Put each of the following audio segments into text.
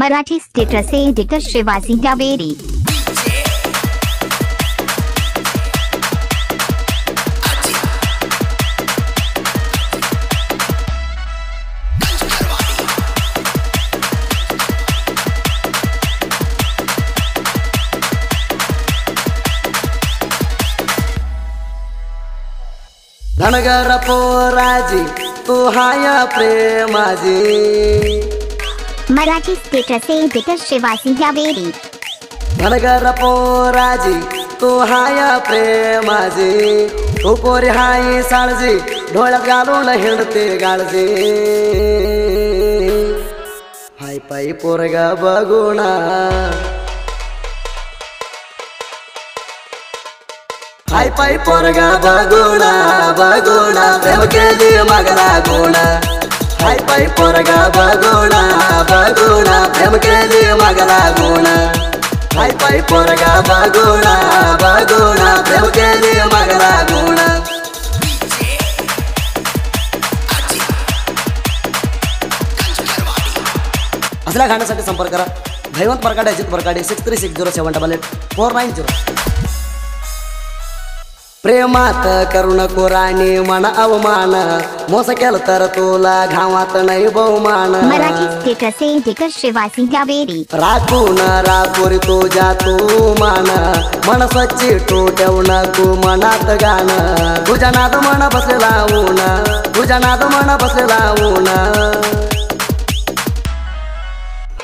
Marathi status editor श्रीवासी जावेरी। धनगर पोराजी तू हाया प्रेमाजी। मराठी स्टेटस एडिटर श्रीवासी जावेरी। धनगर पोराजी तू हाया प्रेमाजी। तू पोरी हाई साळजी डोळ्यात घालून हिंडते गाळजी। हाय पायी पोरगा बघुणा हाय पायी पोरगा बघुणा बघुणा प्रेम केली मागला गुणा। हाय पायी पोरगा बघुणा बघुणा प्रेम केली मागला गुणा। हाय पायी पोरगा बघुणा बघुणा प्रेम केली मागला गुणा। असल्या गाण्यासाठी संपर्क करा धैवंत परकाडे अजित परकाडे 6360784990। प्रेमात करू नको राणी मन अवमान। मोस केलं तर तुला घावात नाही बहुमान। मराठी स्टेटस एडिटर श्रीवासी जावेरी। राखून राखोरी तुझ्या तू मान। मन स्वच्छ तू ठेवू नको मनात गाण। तुझ्या नाद मन बसलेला ऊन तुझ्या नाद मन बसलेला ऊन।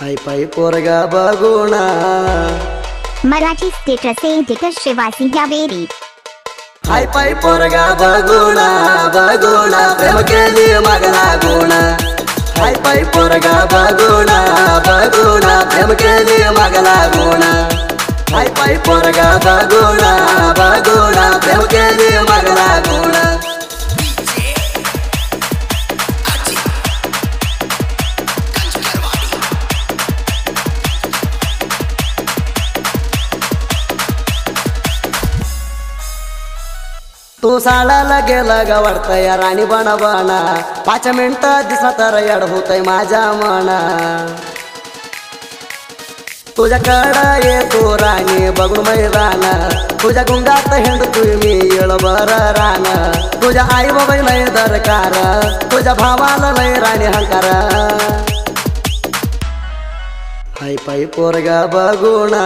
हाय पायी पोरगा बघुणा। मराठी स्टेटस एडिटर श्रीवासी जावेरी। हाय पायी पोरगा बघुणा बघुणा प्रेम केली मागला गुणा। हाय पायी पोरगा बघुणा बघुणा प्रेम केली मागला गुणा। हाय पायी पोरगा बघुणा बघुणा प्रेम केली मागला गुणा। तू साडाला गेला गवडतय राणी बना बना। 5 मिनिटं दिसला तर येड होतय माझ्या मना। तुझ्याकडं येतो राणी बघून मैदान। तुझ्या गुंगात हिंडतोय मी येळभर रान। तुझ्या आई बाबा लय दरकार तुझ्या भावाला लय राणी हंकार। हाय पायी पोरगा बघुणा।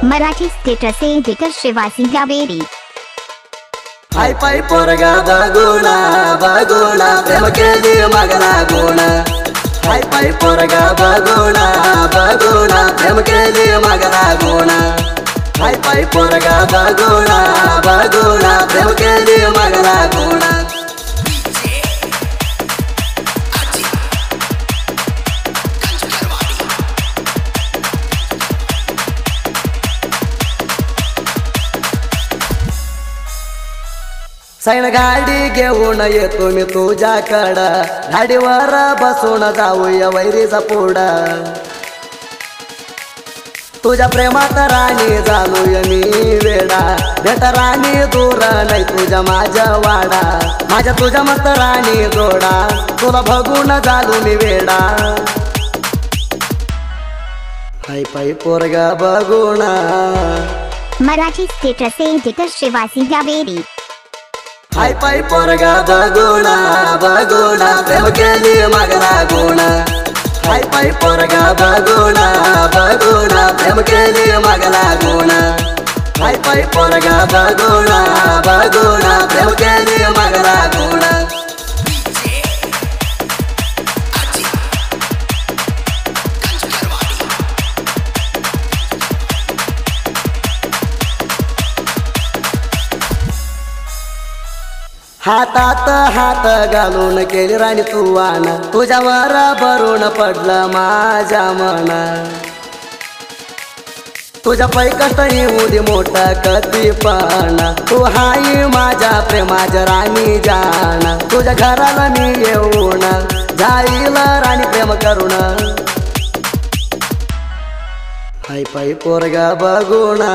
मराठी स्टेटस एडिटर श्रीवासी जावेरी। हाय पायी पोरगा बघुणा बघुणा प्रेम केली मागला गुणा। हाय पायी पोरगा बघुणा बघुणा प्रेम केली मागला गुणा। हाय पायी पोरगा बघुणा बघुणा प्रेम केली मागला गुणा। सैन गाडी घेऊन येतो मी तुझ्याकडं। गाडीवर बसून जाऊया वैरीचा पुढा। तुझ्या प्रेमात राणी झालोय मी वेडा। भेट राणी दूर नाही तुझ्या माझ्या वाडा। माझ्या तुझ्या मस्त राणी जोडा तुला बघून झालो मी वेडा। हाय पायी पोरगा बघुणा। मराठी स्टेटस एडिटर श्रीवासी जावेरी। हाय पायी पोरगा बघुणा बघुणा प्रेम केली मागला गुणा। हाय पायी पोरगा बघुणा बघुणा प्रेम केली मागला गुणा। हाय पायी पोरगा बघुणा बघुणा प्रेम केली मागला गुणा। हातात हात घालून केली राणी तू आण। तुझ्यावर भरून पडलं माझ्या मना। तुझ्या पै कष्ट येऊ दे मोठा कधी पण। तू हाय माझ्या प्रेमाच्या राणी जाण। तुझ्या घराला मी येऊन जाईल राणी प्रेम करून। हाय पायी पोरगा बघुणा।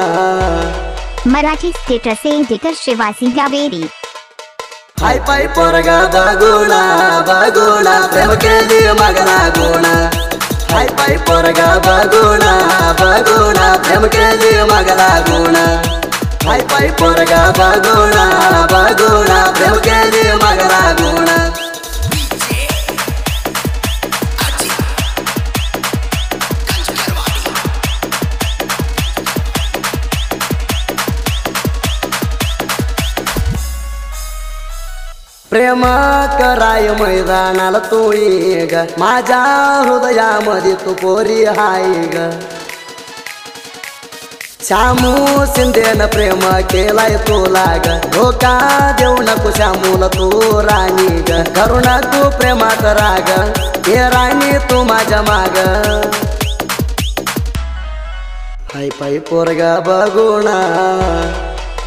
मराठी स्टेटस एडिटर श्रीवासी जावेरी। हाय पायी पोरगा बघुणा बघुणा प्रेम केली मागला गुणा। हाय पाय पोरगा बघून बघून प्रेम केली माग लागून हाय पाय पोरगा बघून बघून प्रेम केली माग लागून प्रेम कराय मैदानाला तू ये ग माझ्या हृदयामध्ये तू पोरी हाय ग श्यामू शिंदेन प्रेम केलाय तुला ग धोका देऊ नको श्यामूला तू राणी ग करू नको प्रेमात राग हे राणी तू माझ्या माग हाय पाय पोरगा बघून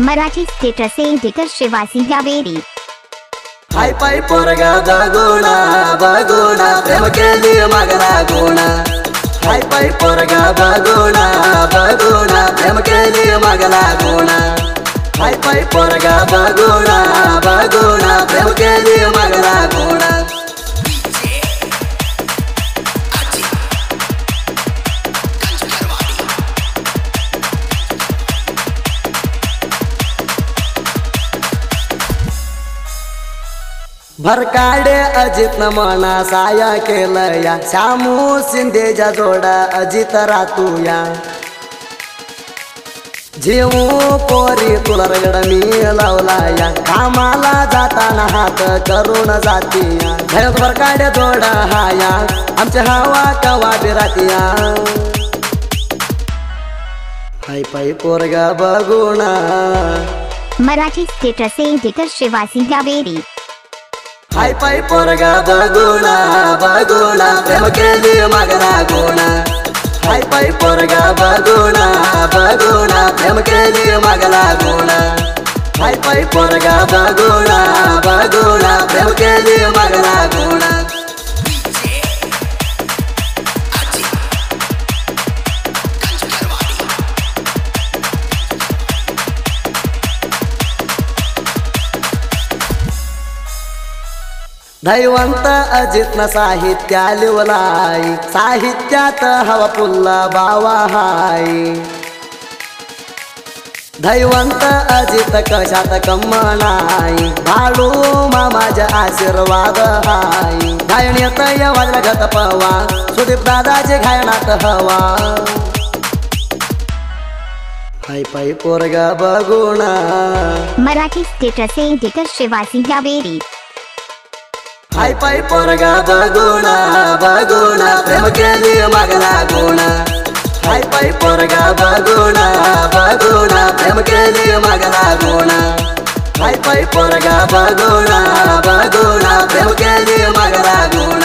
मराठी स्टेटस एडिटर शिवासी गावेरी हाय पाय पोरगा बघून बघून प्रेम केली माग लागून हाय पाय पोरगा बघून बघून प्रेम केली माग लागून हाय पाय पोरगा बघून बघून प्रेम केली माग लागून भरकाडे अजित न मना साया केलं या श्यामू शिंदेच्या जोडा अजित रातूया जीवू पोरी तुला रगड मी लावला या कामाला जाताना हात करून जातीया भरत भरकाडे जोडा हाया आमच्या हवा कवा बिरातिया हाय पाय पोरगा बघून मराठी स्टेटस एडिटर शिवासी गावेरी हाय पाय पोरगा बघून बघून प्रेम केली माग लागून हाय पाय पोरगा बघून बघून प्रेम केली माग लागून हाय पाय पोरगा बघून बघून प्रेम केली माग लागून दैवंत अजित न साहित्या लिवलाई साहित्यात हवा पुल्ला बावा हाय दैवंत अजित कशात कम्मनाई भाडू मामाजा आशीर्वाद हाय गायण्यात वाजला गत पवा सुदीप दादाचे गायनात हवा हाय पाय पोरगा बघून मराठी स्टेटस एडिटर शिवासी गावेरी हाय पाय पोरगा बघून बघून प्रेम केली माग लागून हाय पाय पोरगा बघून बघून प्रेम केली माग लागून हाय पाय पोरगा बघून बघून प्रेम केली माग लागून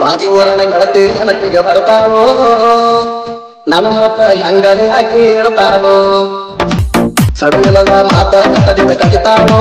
ವಾದಿವರ್ಣಗಳತೆ ನನಗೆ ಬರ್ತಾವೋ ನನ್ನ ಮತ ಹಂಗನೆ ಹಾಕಿ ಹೇಳ್ತಾವೋ ಸಡಲದ ಮಾತ ಕಟ್ಟದಿನ ಕಟ್ಟಿತಾವೋ